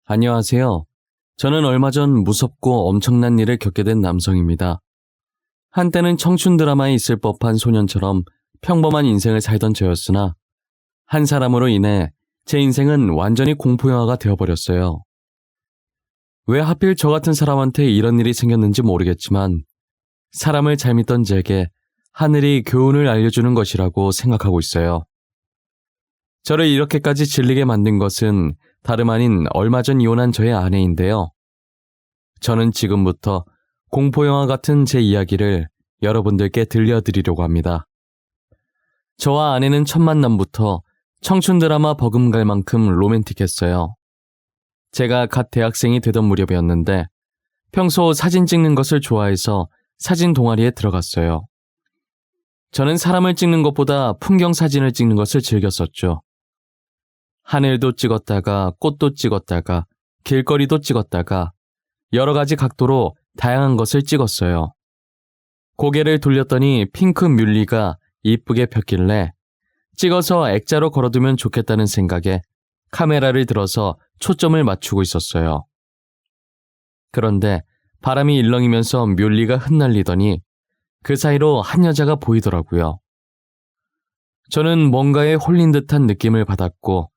안녕하세요. 저는 얼마 전 무섭고 엄청난 일을 겪게 된 남성입니다. 한때는 청춘 드라마에 있을 법한 소년처럼 평범한 인생을 살던 저였으나 한 사람으로 인해 제 인생은 완전히 공포영화가 되어버렸어요. 왜 하필 저 같은 사람한테 이런 일이 생겼는지 모르겠지만 사람을 잘 믿던 제게 하늘이 교훈을 알려주는 것이라고 생각하고 있어요. 저를 이렇게까지 질리게 만든 것은 다름 아닌 얼마 전 이혼한 저의 아내인데요. 저는 지금부터 공포영화 같은 제 이야기를 여러분들께 들려드리려고 합니다. 저와 아내는 첫 만남부터 청춘 드라마 버금갈 만큼 로맨틱했어요. 제가 갓 대학생이 되던 무렵이었는데 평소 사진 찍는 것을 좋아해서 사진 동아리에 들어갔어요. 저는 사람을 찍는 것보다 풍경 사진을 찍는 것을 즐겼었죠. 하늘도 찍었다가 꽃도 찍었다가 길거리도 찍었다가 여러 가지 각도로 다양한 것을 찍었어요. 고개를 돌렸더니 핑크 뮬리가 이쁘게 폈길래 찍어서 액자로 걸어두면 좋겠다는 생각에 카메라를 들어서 초점을 맞추고 있었어요. 그런데 바람이 일렁이면서 뮬리가 흩날리더니 그 사이로 한 여자가 보이더라고요. 저는 뭔가에 홀린 듯한 느낌을 받았고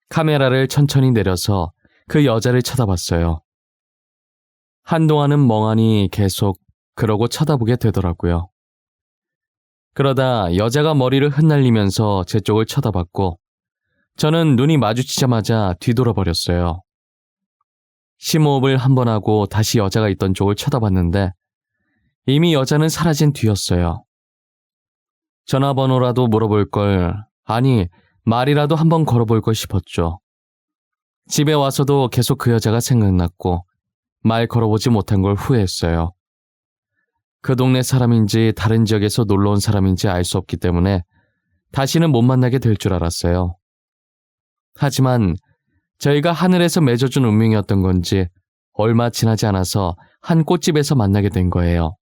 카메라를 천천히 내려서 그 여자를 쳐다봤어요. 한동안은 멍하니 계속 그러고 쳐다보게 되더라고요. 그러다 여자가 머리를 흩날리면서 제 쪽을 쳐다봤고 저는 눈이 마주치자마자 뒤돌아버렸어요. 심호흡을 한 번 하고 다시 여자가 있던 쪽을 쳐다봤는데 이미 여자는 사라진 뒤였어요. 전화번호라도 물어볼 걸, 아니 말이라도 한번 걸어볼 걸 싶었죠. 집에 와서도 계속 그 여자가 생각났고 말 걸어보지 못한 걸 후회했어요. 그 동네 사람인지 다른 지역에서 놀러온 사람인지 알 수 없기 때문에 다시는 못 만나게 될 줄 알았어요. 하지만 저희가 하늘에서 맺어준 운명이었던 건지 얼마 지나지 않아서 한 꽃집에서 만나게 된 거예요.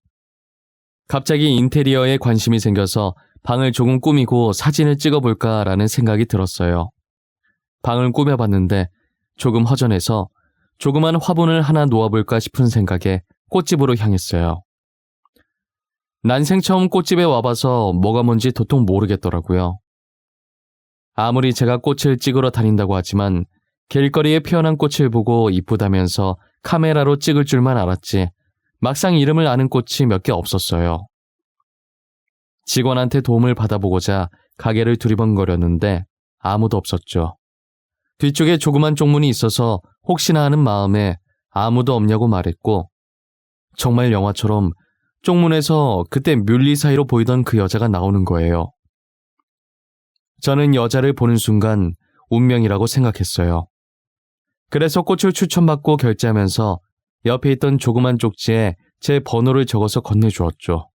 갑자기 인테리어에 관심이 생겨서 방을 조금 꾸미고 사진을 찍어볼까라는 생각이 들었어요. 방을 꾸며봤는데 조금 허전해서 조그만 화분을 하나 놓아볼까 싶은 생각에 꽃집으로 향했어요. 난생 처음 꽃집에 와봐서 뭐가 뭔지 도통 모르겠더라고요. 아무리 제가 꽃을 찍으러 다닌다고 하지만 길거리에 피어난 꽃을 보고 이쁘다면서 카메라로 찍을 줄만 알았지 막상 이름을 아는 꽃이 몇 개 없었어요. 직원한테 도움을 받아보고자 가게를 두리번거렸는데 아무도 없었죠. 뒤쪽에 조그만 쪽문이 있어서 혹시나 하는 마음에 아무도 없냐고 말했고 정말 영화처럼 쪽문에서 그때 뮬리 사이로 보이던 그 여자가 나오는 거예요. 저는 여자를 보는 순간 운명이라고 생각했어요. 그래서 꽃을 추천받고 결제하면서 옆에 있던 조그만 쪽지에 제 번호를 적어서 건네주었죠.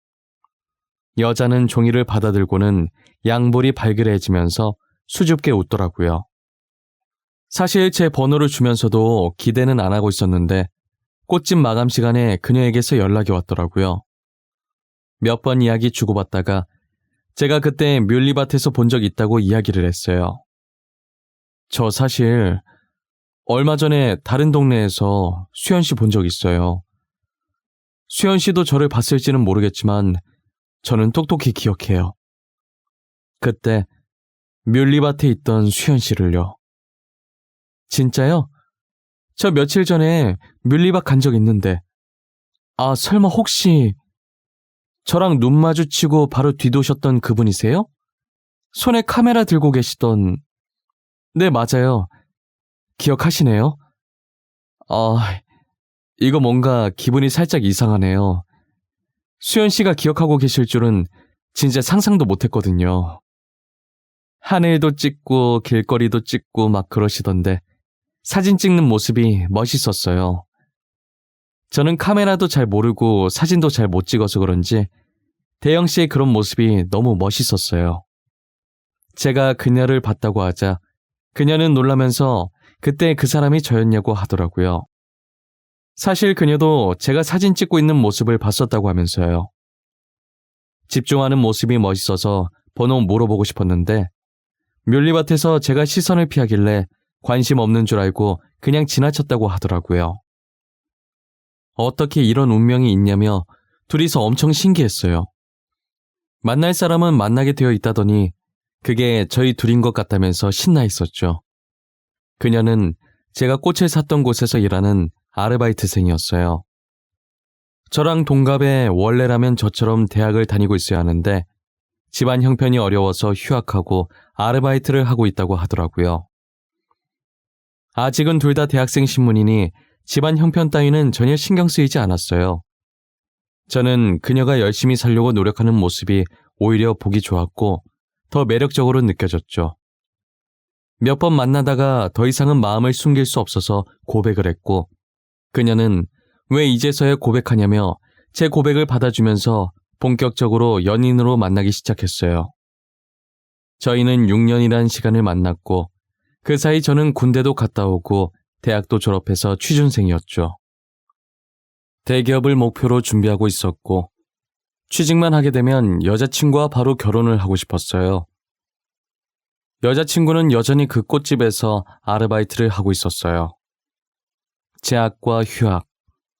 여자는 종이를 받아들고는 양볼이 발그레해지면서 수줍게 웃더라고요. 사실 제 번호를 주면서도 기대는 안 하고 있었는데 꽃집 마감 시간에 그녀에게서 연락이 왔더라고요. 몇 번 이야기 주고받다가 제가 그때 뮬리밭에서 본 적 있다고 이야기를 했어요. 저 사실 얼마 전에 다른 동네에서 수연 씨 본 적 있어요. 수연 씨도 저를 봤을지는 모르겠지만 저는 똑똑히 기억해요. 그때 뮬리밭에 있던 수연 씨를요. 진짜요? 저 며칠 전에 뮬리밭 간 적 있는데 아 설마 혹시 저랑 눈 마주치고 바로 뒤도셨던 그분이세요? 손에 카메라 들고 계시던... 네 맞아요. 기억하시네요? 이거 뭔가 기분이 살짝 이상하네요. 수연 씨가 기억하고 계실 줄은 진짜 상상도 못했거든요. 하늘도 찍고 길거리도 찍고 막 그러시던데 사진 찍는 모습이 멋있었어요. 저는 카메라도 잘 모르고 사진도 잘 못 찍어서 그런지 대영 씨의 그런 모습이 너무 멋있었어요. 제가 그녀를 봤다고 하자 그녀는 놀라면서 그때 그 사람이 저였냐고 하더라고요. 사실 그녀도 제가 사진 찍고 있는 모습을 봤었다고 하면서요. 집중하는 모습이 멋있어서 번호 물어보고 싶었는데 뮬리밭에서 제가 시선을 피하길래 관심 없는 줄 알고 그냥 지나쳤다고 하더라고요. 어떻게 이런 운명이 있냐며 둘이서 엄청 신기했어요. 만날 사람은 만나게 되어 있다더니 그게 저희 둘인 것 같다면서 신나 있었죠. 그녀는 제가 꽃을 샀던 곳에서 일하는 아르바이트생이었어요. 저랑 동갑에 원래라면 저처럼 대학을 다니고 있어야 하는데 집안 형편이 어려워서 휴학하고 아르바이트를 하고 있다고 하더라고요. 아직은 둘 다 대학생 신분이니 집안 형편 따위는 전혀 신경 쓰이지 않았어요. 저는 그녀가 열심히 살려고 노력하는 모습이 오히려 보기 좋았고 더 매력적으로 느껴졌죠. 몇 번 만나다가 더 이상은 마음을 숨길 수 없어서 고백을 했고 그녀는 왜 이제서야 고백하냐며 제 고백을 받아주면서 본격적으로 연인으로 만나기 시작했어요. 저희는 6년이란 시간을 만났고 그 사이 저는 군대도 갔다 오고 대학도 졸업해서 취준생이었죠. 대기업을 목표로 준비하고 있었고 취직만 하게 되면 여자친구와 바로 결혼을 하고 싶었어요. 여자친구는 여전히 그 꽃집에서 아르바이트를 하고 있었어요. 재학과 휴학,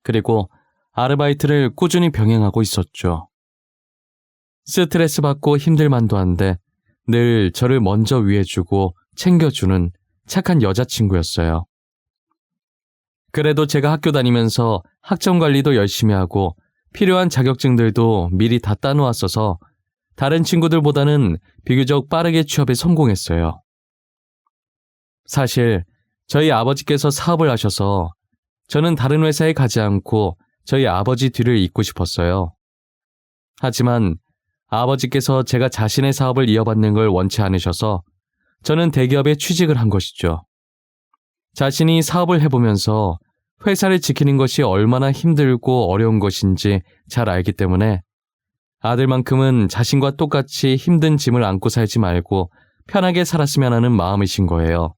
그리고 아르바이트를 꾸준히 병행하고 있었죠. 스트레스 받고 힘들만도 한데 늘 저를 먼저 위해주고 챙겨주는 착한 여자친구였어요. 그래도 제가 학교 다니면서 학점 관리도 열심히 하고 필요한 자격증들도 미리 다 따놓았어서 다른 친구들보다는 비교적 빠르게 취업에 성공했어요. 사실 저희 아버지께서 사업을 하셔서 저는 다른 회사에 가지 않고 저희 아버지 뒤를 잇고 싶었어요. 하지만 아버지께서 제가 자신의 사업을 이어받는 걸 원치 않으셔서 저는 대기업에 취직을 한 것이죠. 자신이 사업을 해보면서 회사를 지키는 것이 얼마나 힘들고 어려운 것인지 잘 알기 때문에 아들만큼은 자신과 똑같이 힘든 짐을 안고 살지 말고 편하게 살았으면 하는 마음이신 거예요.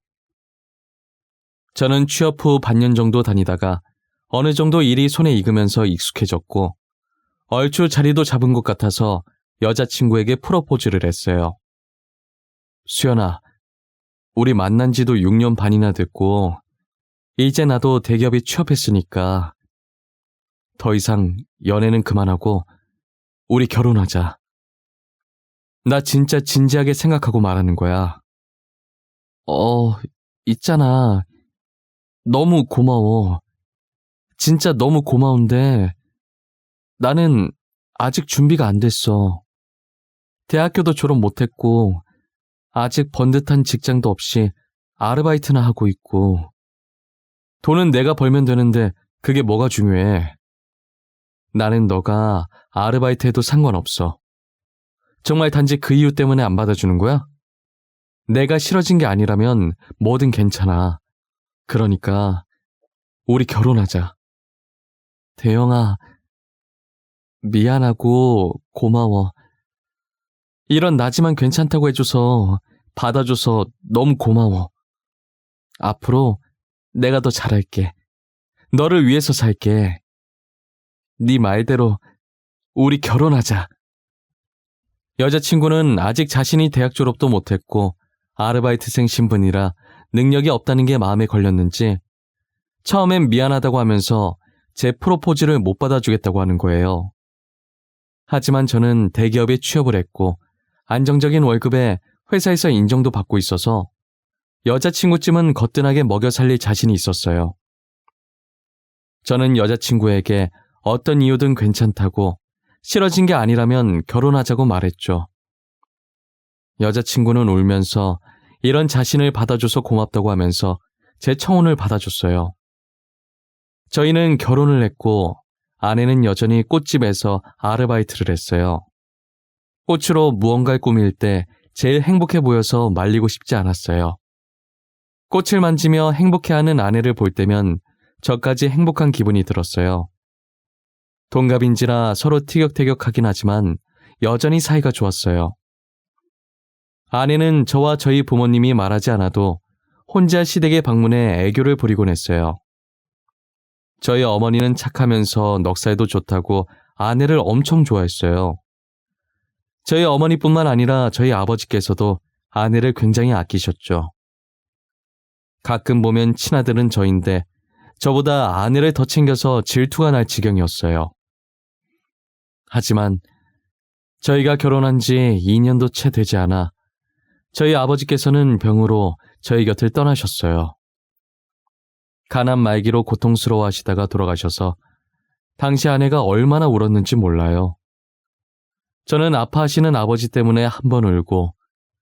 저는 취업 후 반년 정도 다니다가 어느 정도 일이 손에 익으면서 익숙해졌고 얼추 자리도 잡은 것 같아서 여자친구에게 프로포즈를 했어요. 수연아, 우리 만난 지도 6년 반이나 됐고 이제 나도 대기업에 취업했으니까 더 이상 연애는 그만하고 우리 결혼하자. 나 진짜 진지하게 생각하고 말하는 거야. 있잖아. 너무 고마워. 진짜 너무 고마운데 나는 아직 준비가 안 됐어. 대학교도 졸업 못했고 아직 번듯한 직장도 없이 아르바이트나 하고 있고 돈은 내가 벌면 되는데 그게 뭐가 중요해. 나는 너가 아르바이트 해도 상관없어. 정말 단지 그 이유 때문에 안 받아주는 거야? 내가 싫어진 게 아니라면 뭐든 괜찮아. 그러니까 우리 결혼하자. 대영아, 미안하고 고마워. 이런 나지만 괜찮다고 해줘서 받아줘서 너무 고마워. 앞으로 내가 더 잘할게. 너를 위해서 살게. 네 말대로 우리 결혼하자. 여자친구는 아직 자신이 대학 졸업도 못했고 아르바이트생 신분이라 능력이 없다는 게 마음에 걸렸는지 처음엔 미안하다고 하면서 제 프로포즈를 못 받아주겠다고 하는 거예요. 하지만 저는 대기업에 취업을 했고 안정적인 월급에 회사에서 인정도 받고 있어서 여자친구쯤은 거뜬하게 먹여 살릴 자신이 있었어요. 저는 여자친구에게 어떤 이유든 괜찮다고 싫어진 게 아니라면 결혼하자고 말했죠. 여자친구는 울면서 이런 자신을 받아줘서 고맙다고 하면서 제 청혼을 받아줬어요. 저희는 결혼을 했고 아내는 여전히 꽃집에서 아르바이트를 했어요. 꽃으로 무언가를 꾸밀 때 제일 행복해 보여서 말리고 싶지 않았어요. 꽃을 만지며 행복해하는 아내를 볼 때면 저까지 행복한 기분이 들었어요. 동갑인지라 서로 티격태격하긴 하지만 여전히 사이가 좋았어요. 아내는 저와 저희 부모님이 말하지 않아도 혼자 시댁에 방문해 애교를 부리곤 했어요. 저희 어머니는 착하면서 넉살도 좋다고 아내를 엄청 좋아했어요. 저희 어머니뿐만 아니라 저희 아버지께서도 아내를 굉장히 아끼셨죠. 가끔 보면 친아들은 저인데 저보다 아내를 더 챙겨서 질투가 날 지경이었어요. 하지만 저희가 결혼한 지 2년도 채 되지 않아 저희 아버지께서는 병으로 저희 곁을 떠나셨어요. 가난 말기로 고통스러워하시다가 돌아가셔서 당시 아내가 얼마나 울었는지 몰라요. 저는 아파하시는 아버지 때문에 한 번 울고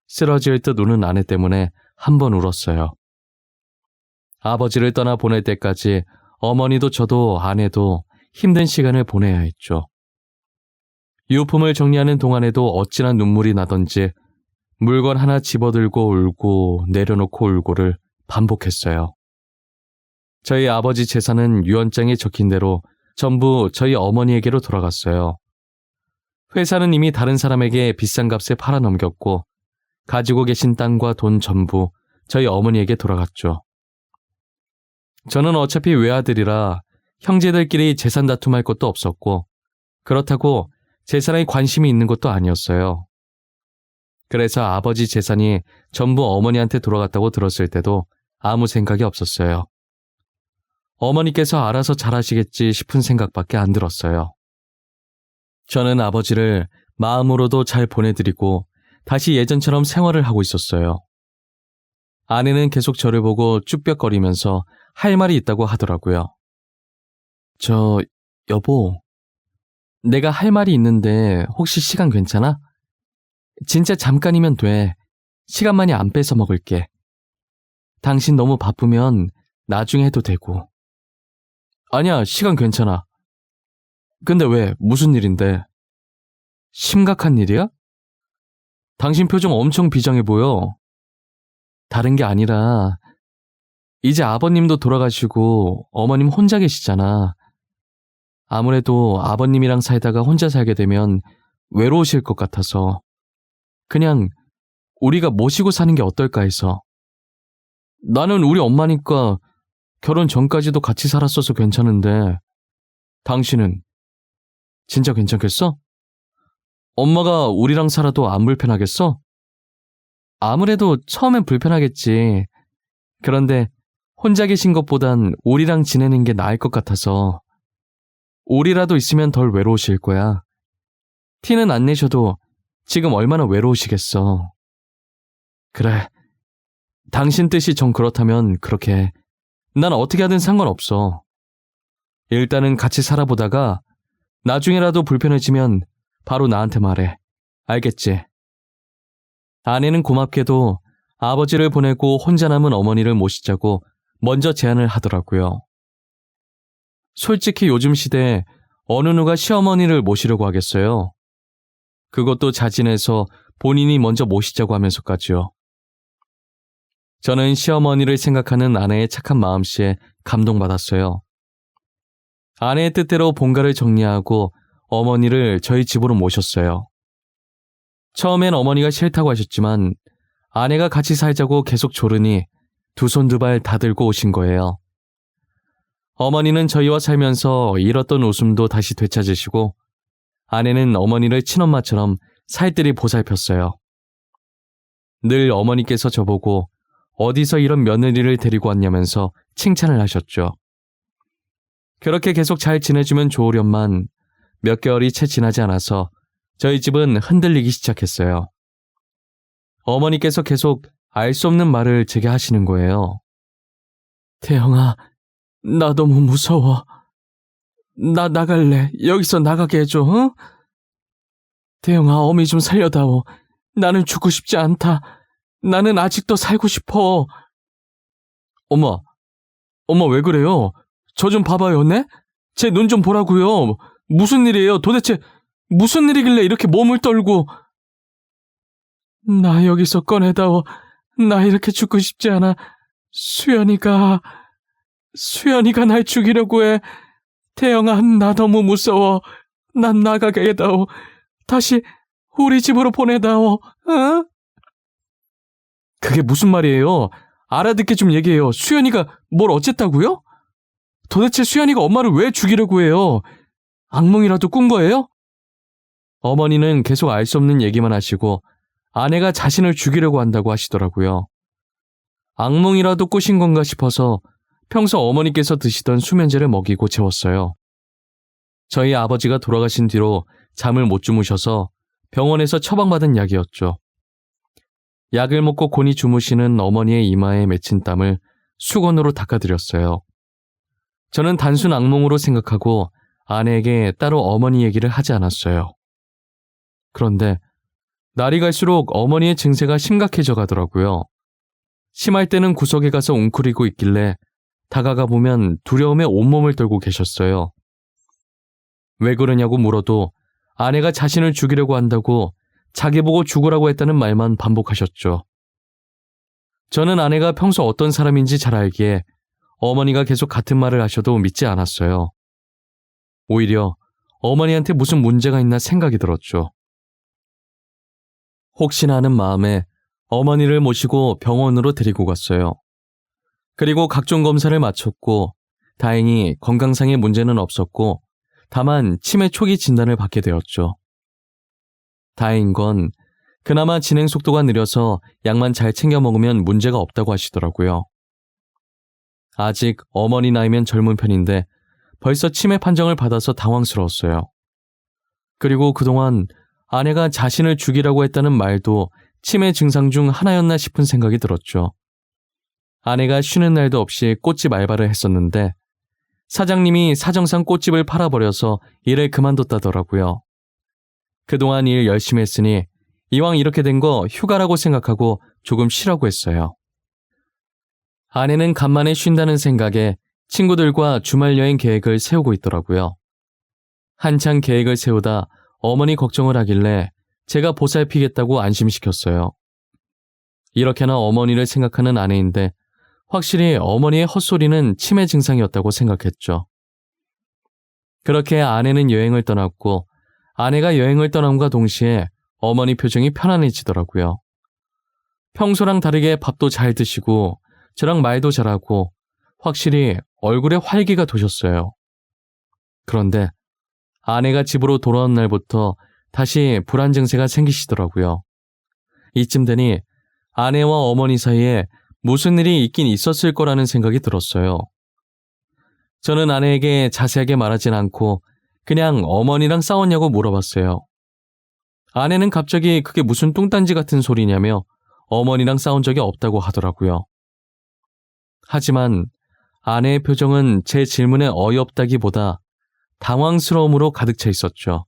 쓰러질 듯 우는 아내 때문에 한 번 울었어요. 아버지를 떠나 보낼 때까지 어머니도 저도 아내도 힘든 시간을 보내야 했죠. 유품을 정리하는 동안에도 어찌나 눈물이 나던지 물건 하나 집어들고 울고 내려놓고 울고를 반복했어요. 저희 아버지 재산은 유언장에 적힌 대로 전부 저희 어머니에게로 돌아갔어요. 회사는 이미 다른 사람에게 비싼 값에 팔아넘겼고 가지고 계신 땅과 돈 전부 저희 어머니에게 돌아갔죠. 저는 어차피 외아들이라 형제들끼리 재산 다툼할 것도 없었고 그렇다고 재산에 관심이 있는 것도 아니었어요. 그래서 아버지 재산이 전부 어머니한테 돌아갔다고 들었을 때도 아무 생각이 없었어요. 어머니께서 알아서 잘하시겠지 싶은 생각밖에 안 들었어요. 저는 아버지를 마음으로도 잘 보내드리고 다시 예전처럼 생활을 하고 있었어요. 아내는 계속 저를 보고 쭈뼛거리면서 할 말이 있다고 하더라고요. 여보, 내가 할 말이 있는데 혹시 시간 괜찮아? 진짜 잠깐이면 돼. 시간 많이 안 뺏어 먹을게. 당신 너무 바쁘면 나중에 해도 되고. 아니야, 시간 괜찮아. 근데 왜? 무슨 일인데? 심각한 일이야? 당신 표정 엄청 비장해 보여. 다른 게 아니라 이제 아버님도 돌아가시고 어머님 혼자 계시잖아. 아무래도 아버님이랑 살다가 혼자 살게 되면 외로우실 것 같아서 그냥 우리가 모시고 사는 게 어떨까 해서. 나는 우리 엄마니까 결혼 전까지도 같이 살았어서 괜찮은데 당신은 진짜 괜찮겠어? 엄마가 우리랑 살아도 안 불편하겠어? 아무래도 처음엔 불편하겠지. 그런데 혼자 계신 것보단 우리랑 지내는 게 나을 것 같아서. 우리라도 있으면 덜 외로우실 거야. 티는 안 내셔도 지금 얼마나 외로우시겠어. 그래, 당신 뜻이 정 그렇다면 그렇게 해. 난 어떻게 하든 상관없어. 일단은 같이 살아보다가 나중에라도 불편해지면 바로 나한테 말해. 알겠지? 아내는 고맙게도 아버지를 보내고 혼자 남은 어머니를 모시자고 먼저 제안을 하더라고요. 솔직히 요즘 시대에 어느 누가 시어머니를 모시려고 하겠어요. 그것도 자진해서 본인이 먼저 모시자고 하면서까지요. 저는 시어머니를 생각하는 아내의 착한 마음씨에 감동받았어요. 아내의 뜻대로 본가를 정리하고 어머니를 저희 집으로 모셨어요. 처음엔 어머니가 싫다고 하셨지만 아내가 같이 살자고 계속 조르니 두 손 두 발 다 들고 오신 거예요. 어머니는 저희와 살면서 잃었던 웃음도 다시 되찾으시고 아내는 어머니를 친엄마처럼 살뜰히 보살폈어요. 늘 어머니께서 저보고 어디서 이런 며느리를 데리고 왔냐면서 칭찬을 하셨죠. 그렇게 계속 잘 지내주면 좋으련만 몇 개월이 채 지나지 않아서 저희 집은 흔들리기 시작했어요. 어머니께서 계속 알 수 없는 말을 제게 하시는 거예요. 태영아, 나 너무 무서워. 나 나갈래. 여기서 나가게 해줘, 응? 태영아, 어미 좀 살려다오. 나는 죽고 싶지 않다. 나는 아직도 살고 싶어. 엄마 왜 그래요? 저 좀 봐봐요, 네? 제 눈 좀 보라고요. 무슨 일이에요? 도대체 무슨 일이길래 이렇게 몸을 떨고. 나 여기서 꺼내다오. 나 이렇게 죽고 싶지 않아. 수연이가 날 죽이려고 해. 태영아, 나 너무 무서워. 난 나가게 해다오. 다시 우리 집으로 보내다오. 응? 그게 무슨 말이에요? 알아듣게 좀 얘기해요. 수연이가 뭘 어쨌다고요? 도대체 수연이가 엄마를 왜 죽이려고 해요? 악몽이라도 꾼 거예요? 어머니는 계속 알 수 없는 얘기만 하시고 아내가 자신을 죽이려고 한다고 하시더라고요. 악몽이라도 꾸신 건가 싶어서 평소 어머니께서 드시던 수면제를 먹이고 재웠어요. 저희 아버지가 돌아가신 뒤로 잠을 못 주무셔서 병원에서 처방받은 약이었죠. 약을 먹고 곤히 주무시는 어머니의 이마에 맺힌 땀을 수건으로 닦아드렸어요. 저는 단순 악몽으로 생각하고 아내에게 따로 어머니 얘기를 하지 않았어요. 그런데 날이 갈수록 어머니의 증세가 심각해져 가더라고요. 심할 때는 구석에 가서 웅크리고 있길래 다가가 보면 두려움에 온몸을 떨고 계셨어요. 왜 그러냐고 물어도 아내가 자신을 죽이려고 한다고 자기 보고 죽으라고 했다는 말만 반복하셨죠. 저는 아내가 평소 어떤 사람인지 잘 알기에 어머니가 계속 같은 말을 하셔도 믿지 않았어요. 오히려 어머니한테 무슨 문제가 있나 생각이 들었죠. 혹시나 하는 마음에 어머니를 모시고 병원으로 데리고 갔어요. 그리고 각종 검사를 마쳤고 다행히 건강상의 문제는 없었고 다만 치매 초기 진단을 받게 되었죠. 다행인 건 그나마 진행 속도가 느려서 약만 잘 챙겨 먹으면 문제가 없다고 하시더라고요. 아직 어머니 나이면 젊은 편인데 벌써 치매 판정을 받아서 당황스러웠어요. 그리고 그동안 아내가 자신을 죽이라고 했다는 말도 치매 증상 중 하나였나 싶은 생각이 들었죠. 아내가 쉬는 날도 없이 꽃집 알바를 했었는데 사장님이 사정상 꽃집을 팔아버려서 일을 그만뒀다더라고요. 그동안 일 열심히 했으니 이왕 이렇게 된 거 휴가라고 생각하고 조금 쉬라고 했어요. 아내는 간만에 쉰다는 생각에 친구들과 주말 여행 계획을 세우고 있더라고요. 한창 계획을 세우다 어머니 걱정을 하길래 제가 보살피겠다고 안심시켰어요. 이렇게나 어머니를 생각하는 아내인데 확실히 어머니의 헛소리는 치매 증상이었다고 생각했죠. 그렇게 아내는 여행을 떠났고 아내가 여행을 떠남과 동시에 어머니 표정이 편안해지더라고요. 평소랑 다르게 밥도 잘 드시고 저랑 말도 잘하고 확실히 얼굴에 활기가 도셨어요. 그런데 아내가 집으로 돌아온 날부터 다시 불안 증세가 생기시더라고요. 이쯤 되니 아내와 어머니 사이에 무슨 일이 있긴 있었을 거라는 생각이 들었어요. 저는 아내에게 자세하게 말하진 않고 그냥 어머니랑 싸웠냐고 물어봤어요. 아내는 갑자기 그게 무슨 뚱딴지 같은 소리냐며 어머니랑 싸운 적이 없다고 하더라고요. 하지만 아내의 표정은 제 질문에 어이없다기보다 당황스러움으로 가득 차 있었죠.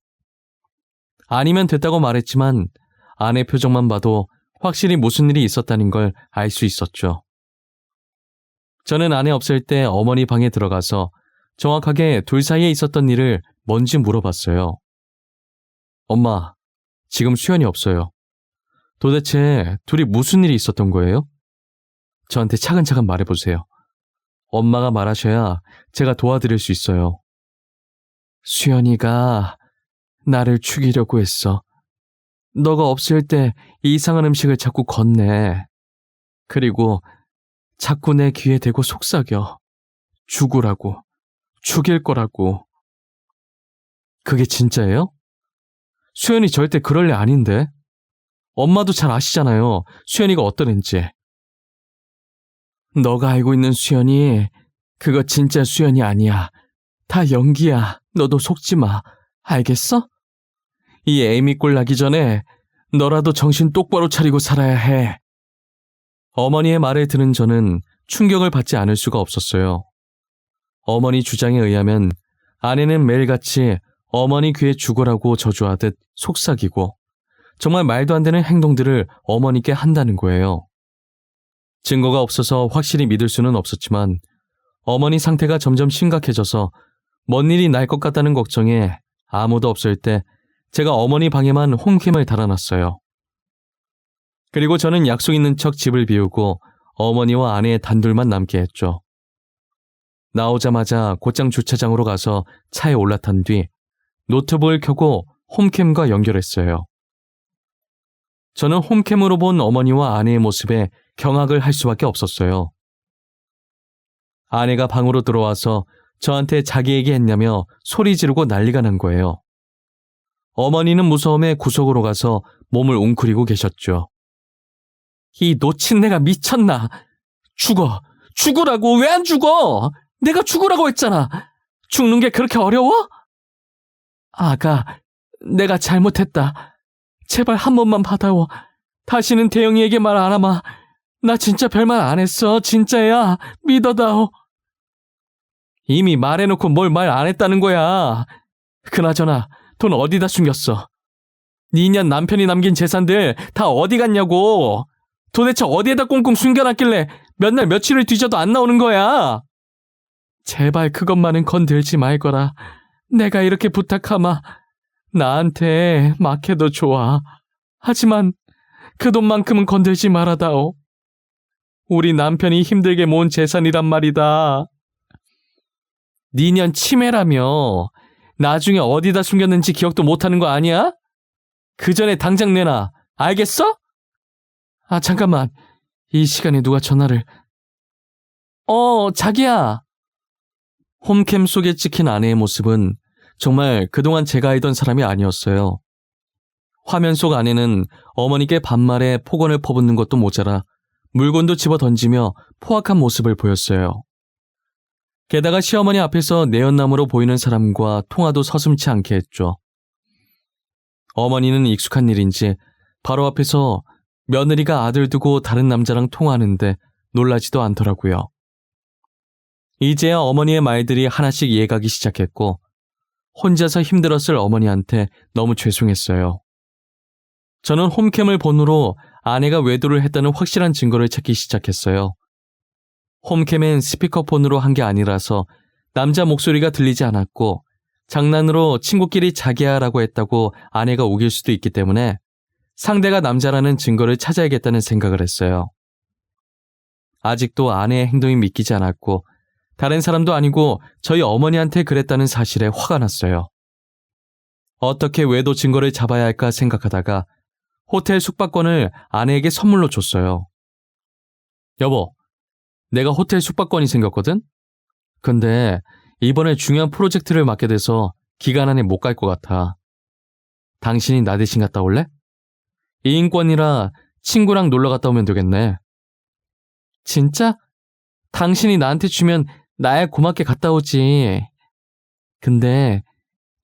아니면 됐다고 말했지만 아내 표정만 봐도 확실히 무슨 일이 있었다는 걸 알 수 있었죠. 저는 아내 없을 때 어머니 방에 들어가서 정확하게 둘 사이에 있었던 일을 뭔지 물어봤어요. 엄마, 지금 수연이 없어요. 도대체 둘이 무슨 일이 있었던 거예요? 저한테 차근차근 말해보세요. 엄마가 말하셔야 제가 도와드릴 수 있어요. 수연이가 나를 죽이려고 했어. 너가 없을 때 이상한 음식을 자꾸 건네. 그리고 자꾸 내 귀에 대고 속삭여. 죽으라고. 죽일 거라고. 그게 진짜예요? 수연이 절대 그럴 애 아닌데. 엄마도 잘 아시잖아요. 수연이가 어떤 앤지. 너가 알고 있는 수연이 그거 진짜 수연이 아니야. 다 연기야. 너도 속지 마. 알겠어? 이 에이미 꼴 나기 전에 너라도 정신 똑바로 차리고 살아야 해. 어머니의 말을 들은 저는 충격을 받지 않을 수가 없었어요. 어머니 주장에 의하면 아내는 매일같이 어머니 귀에 죽으라고 저주하듯 속삭이고 정말 말도 안 되는 행동들을 어머니께 한다는 거예요. 증거가 없어서 확실히 믿을 수는 없었지만 어머니 상태가 점점 심각해져서 뭔 일이 날 것 같다는 걱정에 아무도 없을 때 제가 어머니 방에만 홈캠을 달아놨어요. 그리고 저는 약속 있는 척 집을 비우고 어머니와 아내의 단둘만 남게 했죠. 나오자마자 곧장 주차장으로 가서 차에 올라탄 뒤 노트북을 켜고 홈캠과 연결했어요. 저는 홈캠으로 본 어머니와 아내의 모습에 경악을 할 수밖에 없었어요. 아내가 방으로 들어와서 저한테 자기 얘기했냐며 소리 지르고 난리가 난 거예요. 어머니는 무서움에 구석으로 가서 몸을 웅크리고 계셨죠. 이 노친네가 미쳤나? 죽으라고. 왜 안 죽어? 내가 죽으라고 했잖아. 죽는 게 그렇게 어려워? 아가, 내가 잘못했다. 제발 한 번만 받아워. 다시는 대영이에게 말 안 하마. 나 진짜 별말 안 했어. 진짜야. 믿어다오. 이미 말해놓고 뭘 말 안 했다는 거야. 그나저나 돈 어디다 숨겼어? 니년 남편이 남긴 재산들 다 어디 갔냐고. 도대체 어디에다 꽁꽁 숨겨놨길래 몇 날 며칠을 뒤져도 안 나오는 거야. 제발 그것만은 건들지 말거라. 내가 이렇게 부탁하마. 나한테 막 해도 좋아. 하지만 그 돈만큼은 건들지 말아다오. 우리 남편이 힘들게 모은 재산이란 말이다. 니년 치매라며. 나중에 어디다 숨겼는지 기억도 못하는 거 아니야? 그 전에 당장 내놔. 알겠어? 아, 잠깐만. 이 시간에 누가 전화를. 자기야. 홈캠 속에 찍힌 아내의 모습은 정말 그동안 제가 알던 사람이 아니었어요. 화면 속 아내는 어머니께 반말에 폭언을 퍼붓는 것도 모자라 물건도 집어 던지며 포악한 모습을 보였어요. 게다가 시어머니 앞에서 내연남으로 보이는 사람과 통화도 서슴지 않게 했죠. 어머니는 익숙한 일인지 바로 앞에서 며느리가 아들 두고 다른 남자랑 통화하는데 놀라지도 않더라고요. 이제야 어머니의 말들이 하나씩 이해가기 시작했고 혼자서 힘들었을 어머니한테 너무 죄송했어요. 저는 홈캠을 본으로 아내가 외도를 했다는 확실한 증거를 찾기 시작했어요. 홈캠엔 스피커폰으로 한 게 아니라서 남자 목소리가 들리지 않았고 장난으로 친구끼리 자기야라고 했다고 아내가 우길 수도 있기 때문에 상대가 남자라는 증거를 찾아야겠다는 생각을 했어요. 아직도 아내의 행동이 믿기지 않았고 다른 사람도 아니고 저희 어머니한테 그랬다는 사실에 화가 났어요. 어떻게 외도 증거를 잡아야 할까 생각하다가 호텔 숙박권을 아내에게 선물로 줬어요. 여보, 내가 호텔 숙박권이 생겼거든? 근데 이번에 중요한 프로젝트를 맡게 돼서 기간 안에 못 갈 것 같아. 당신이 나 대신 갔다 올래? 2인권이라 친구랑 놀러 갔다 오면 되겠네. 진짜? 당신이 나한테 주면 나야 고맙게 갔다 오지. 근데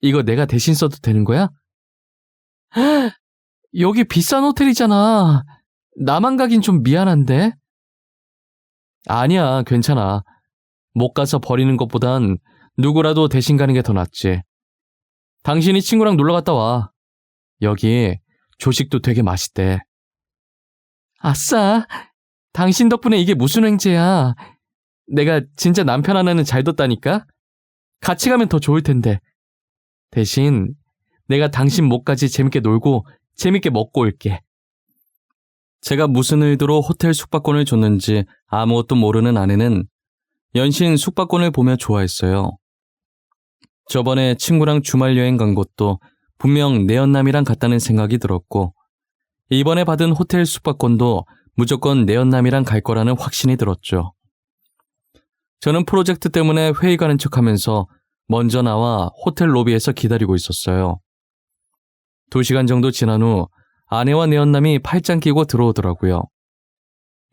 이거 내가 대신 써도 되는 거야? 여기 비싼 호텔이잖아. 나만 가긴 좀 미안한데. 아니야, 괜찮아. 못 가서 버리는 것보단 누구라도 대신 가는 게 더 낫지. 당신이 친구랑 놀러 갔다 와. 여기 조식도 되게 맛있대. 아싸, 당신 덕분에 이게 무슨 횡재야. 내가 진짜 남편 하나는 잘 뒀다니까? 같이 가면 더 좋을 텐데. 대신 내가 당신 목까지 재밌게 놀고 재밌게 먹고 올게. 제가 무슨 의도로 호텔 숙박권을 줬는지 아무것도 모르는 아내는 연신 숙박권을 보며 좋아했어요. 저번에 친구랑 주말 여행 간 것도 분명 내연남이랑 갔다는 생각이 들었고 이번에 받은 호텔 숙박권도 무조건 내연남이랑 갈 거라는 확신이 들었죠. 저는 프로젝트 때문에 회의 가는 척하면서 먼저 나와 호텔 로비에서 기다리고 있었어요. 2시간 정도 지난 후 아내와 내연남이 팔짱 끼고 들어오더라고요.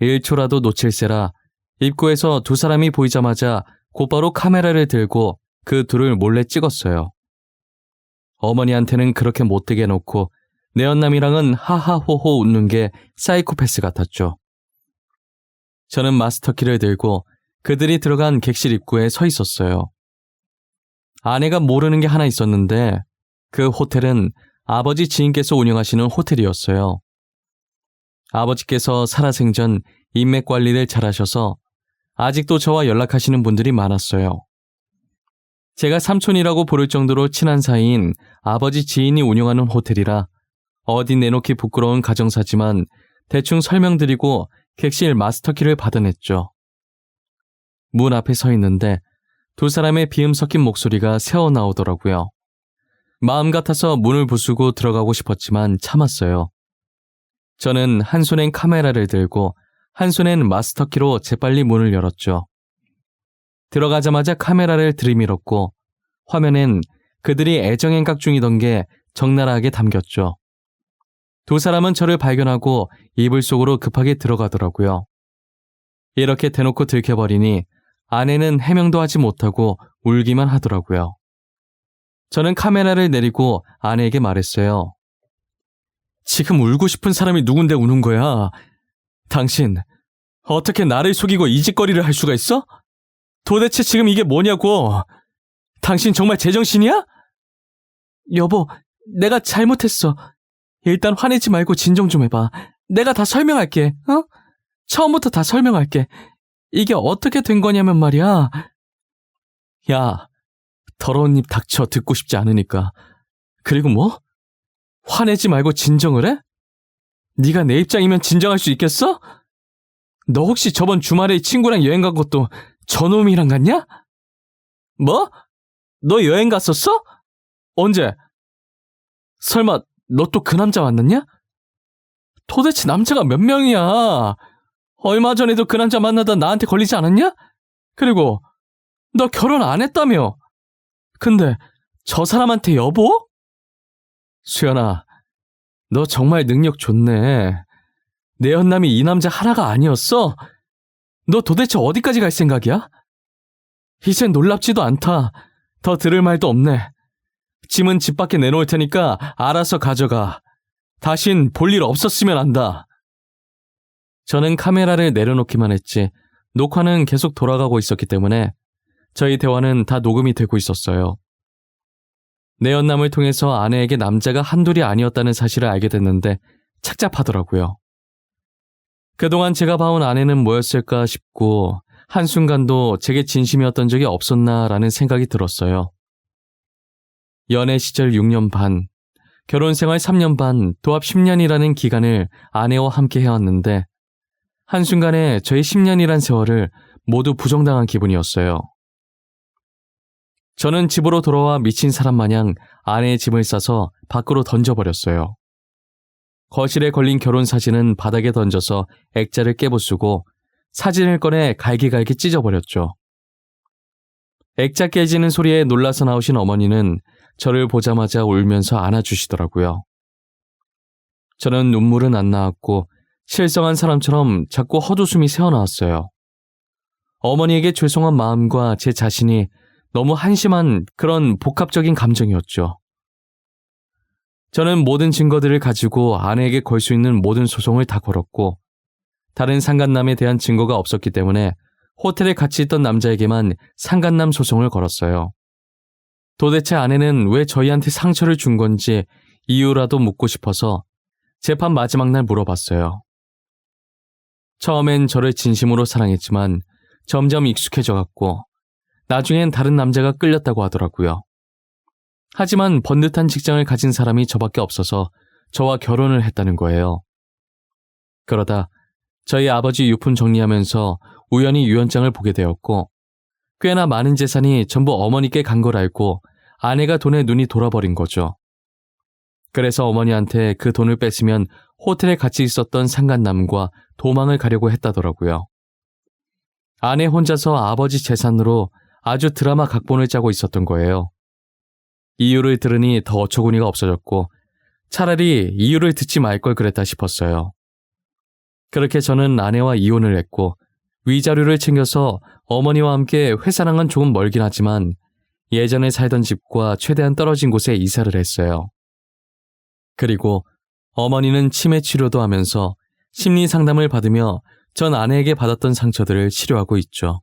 1초라도 놓칠세라 입구에서 두 사람이 보이자마자 곧바로 카메라를 들고 그 둘을 몰래 찍었어요. 어머니한테는 그렇게 못되게 해놓고 내연남이랑은 하하호호 웃는 게 사이코패스 같았죠. 저는 마스터키를 들고 그들이 들어간 객실 입구에 서 있었어요. 아내가 모르는 게 하나 있었는데 그 호텔은 아버지 지인께서 운영하시는 호텔이었어요. 아버지께서 살아생전 인맥 관리를 잘하셔서 아직도 저와 연락하시는 분들이 많았어요. 제가 삼촌이라고 부를 정도로 친한 사이인 아버지 지인이 운영하는 호텔이라 어디 내놓기 부끄러운 가정사지만 대충 설명드리고 객실 마스터키를 받아냈죠. 문 앞에 서 있는데 두 사람의 비음 섞인 목소리가 새어나오더라고요. 마음 같아서 문을 부수고 들어가고 싶었지만 참았어요. 저는 한 손엔 카메라를 들고 한 손엔 마스터키로 재빨리 문을 열었죠. 들어가자마자 카메라를 들이밀었고 화면엔 그들이 애정행각 중이던 게 적나라하게 담겼죠. 두 사람은 저를 발견하고 이불 속으로 급하게 들어가더라고요. 이렇게 대놓고 들켜버리니 아내는 해명도 하지 못하고 울기만 하더라고요. 저는 카메라를 내리고 아내에게 말했어요. 지금 울고 싶은 사람이 누군데 우는 거야? 당신, 어떻게 나를 속이고 이 짓거리를 할 수가 있어? 도대체 지금 이게 뭐냐고! 당신 정말 제정신이야? 여보, 내가 잘못했어. 일단 화내지 말고 진정 좀 해봐. 내가 다 설명할게, 어? 처음부터 다 설명할게. 이게 어떻게 된 거냐면 말이야. 야, 더러운 입 닥쳐. 듣고 싶지 않으니까. 그리고 뭐? 화내지 말고 진정을 해? 네가 내 입장이면 진정할 수 있겠어? 너 혹시 저번 주말에 친구랑 여행 간 것도 저놈이랑 갔냐? 뭐? 너 여행 갔었어? 언제? 설마 너 또 그 남자 만났냐? 도대체 남자가 몇 명이야? 얼마 전에도 그 남자 만나다 나한테 걸리지 않았냐? 그리고 너 결혼 안 했다며? 근데 저 사람한테 여보? 수연아, 너 정말 능력 좋네. 내 연남이 이 남자 하나가 아니었어? 너 도대체 어디까지 갈 생각이야? 이젠 놀랍지도 않다. 더 들을 말도 없네. 짐은 집 밖에 내놓을 테니까 알아서 가져가. 다신 볼 일 없었으면 한다. 저는 카메라를 내려놓기만 했지 녹화는 계속 돌아가고 있었기 때문에 저희 대화는 다 녹음이 되고 있었어요. 내 연남을 통해서 아내에게 남자가 한둘이 아니었다는 사실을 알게 됐는데 착잡하더라고요. 그동안 제가 봐온 아내는 뭐였을까 싶고 한순간도 제게 진심이었던 적이 없었나라는 생각이 들었어요. 연애 시절 6년 반, 결혼 생활 3년 반, 도합 10년이라는 기간을 아내와 함께 해왔는데 한순간에 저의 10년이란 세월을 모두 부정당한 기분이었어요. 저는 집으로 돌아와 미친 사람 마냥 아내의 짐을 싸서 밖으로 던져버렸어요. 거실에 걸린 결혼 사진은 바닥에 던져서 액자를 깨부수고 사진을 꺼내 갈기갈기 찢어버렸죠. 액자 깨지는 소리에 놀라서 나오신 어머니는 저를 보자마자 울면서 안아주시더라고요. 저는 눈물은 안 나왔고 실성한 사람처럼 자꾸 헛웃음이 새어나왔어요. 어머니에게 죄송한 마음과 제 자신이 너무 한심한 그런 복합적인 감정이었죠. 저는 모든 증거들을 가지고 아내에게 걸 수 있는 모든 소송을 다 걸었고 다른 상간남에 대한 증거가 없었기 때문에 호텔에 같이 있던 남자에게만 상간남 소송을 걸었어요. 도대체 아내는 왜 저희한테 상처를 준 건지 이유라도 묻고 싶어서 재판 마지막 날 물어봤어요. 처음엔 저를 진심으로 사랑했지만 점점 익숙해져갔고 나중엔 다른 남자가 끌렸다고 하더라고요. 하지만 번듯한 직장을 가진 사람이 저밖에 없어서 저와 결혼을 했다는 거예요. 그러다 저희 아버지 유품 정리하면서 우연히 유언장을 보게 되었고 꽤나 많은 재산이 전부 어머니께 간 걸 알고 아내가 돈에 눈이 돌아버린 거죠. 그래서 어머니한테 그 돈을 뺐으면 호텔에 같이 있었던 상간남과 도망을 가려고 했다더라고요. 아내 혼자서 아버지 재산으로 아주 드라마 각본을 짜고 있었던 거예요. 이유를 들으니 더 어처구니가 없어졌고 차라리 이유를 듣지 말 걸 그랬다 싶었어요. 그렇게 저는 아내와 이혼을 했고 위자료를 챙겨서 어머니와 함께 회사랑은 조금 멀긴 하지만 예전에 살던 집과 최대한 떨어진 곳에 이사를 했어요. 그리고 어머니는 치매 치료도 하면서 심리 상담을 받으며 전 아내에게 받았던 상처들을 치료하고 있죠.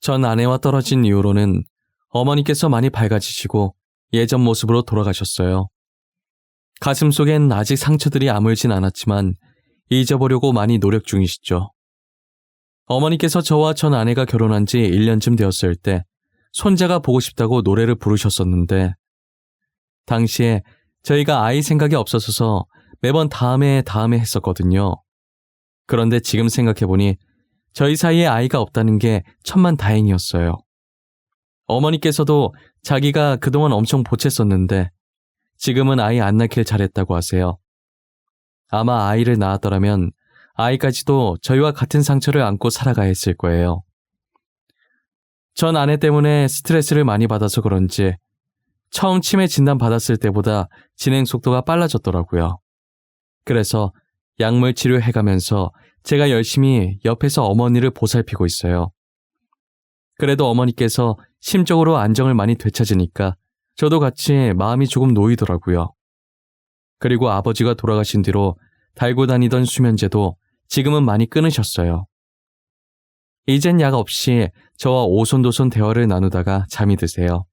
전 아내와 떨어진 이후로는 어머니께서 많이 밝아지시고 예전 모습으로 돌아가셨어요. 가슴속엔 아직 상처들이 아물진 않았지만 잊어보려고 많이 노력 중이시죠. 어머니께서 저와 전 아내가 결혼한 지 1년쯤 되었을 때 손자가 보고 싶다고 노래를 부르셨었는데 당시에 저희가 아이 생각이 없어서 매번 다음에 했었거든요. 그런데 지금 생각해보니 저희 사이에 아이가 없다는 게 천만다행이었어요. 어머니께서도 자기가 그동안 엄청 보챘었는데 지금은 아이 안 낳길 잘했다고 하세요. 아마 아이를 낳았더라면 아이까지도 저희와 같은 상처를 안고 살아가야 했을 거예요. 전 아내 때문에 스트레스를 많이 받아서 그런지 처음 치매 진단 받았을 때보다 진행 속도가 빨라졌더라고요. 그래서 약물 치료해가면서 제가 열심히 옆에서 어머니를 보살피고 있어요. 그래도 어머니께서 심적으로 안정을 많이 되찾으니까 저도 같이 마음이 조금 놓이더라고요. 그리고 아버지가 돌아가신 뒤로 달고 다니던 수면제도 지금은 많이 끊으셨어요. 이젠 약 없이 저와 오손도손 대화를 나누다가 잠이 드세요.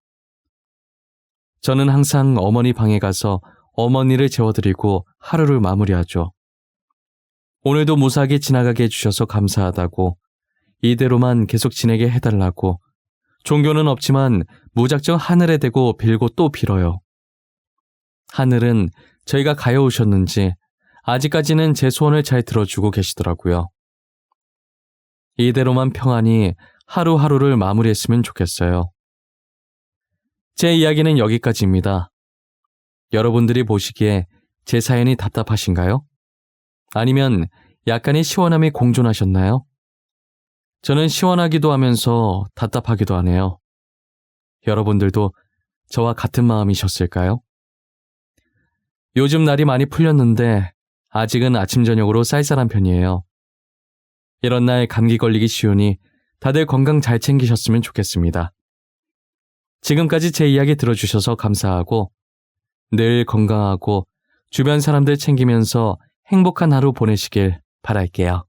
저는 항상 어머니 방에 가서 어머니를 재워드리고 하루를 마무리하죠. 오늘도 무사하게 지나가게 해주셔서 감사하다고, 이대로만 계속 지내게 해달라고, 종교는 없지만 무작정 하늘에 대고 빌고 또 빌어요. 하늘은 저희가 가여우셨는지 아직까지는 제 소원을 잘 들어주고 계시더라고요. 이대로만 평안히 하루하루를 마무리했으면 좋겠어요. 제 이야기는 여기까지입니다. 여러분들이 보시기에 제 사연이 답답하신가요? 아니면 약간의 시원함이 공존하셨나요? 저는 시원하기도 하면서 답답하기도 하네요. 여러분들도 저와 같은 마음이셨을까요? 요즘 날이 많이 풀렸는데 아직은 아침 저녁으로 쌀쌀한 편이에요. 이런 날 감기 걸리기 쉬우니 다들 건강 잘 챙기셨으면 좋겠습니다. 지금까지 제 이야기 들어주셔서 감사하고 늘 건강하고 주변 사람들 챙기면서 행복한 하루 보내시길 바랄게요.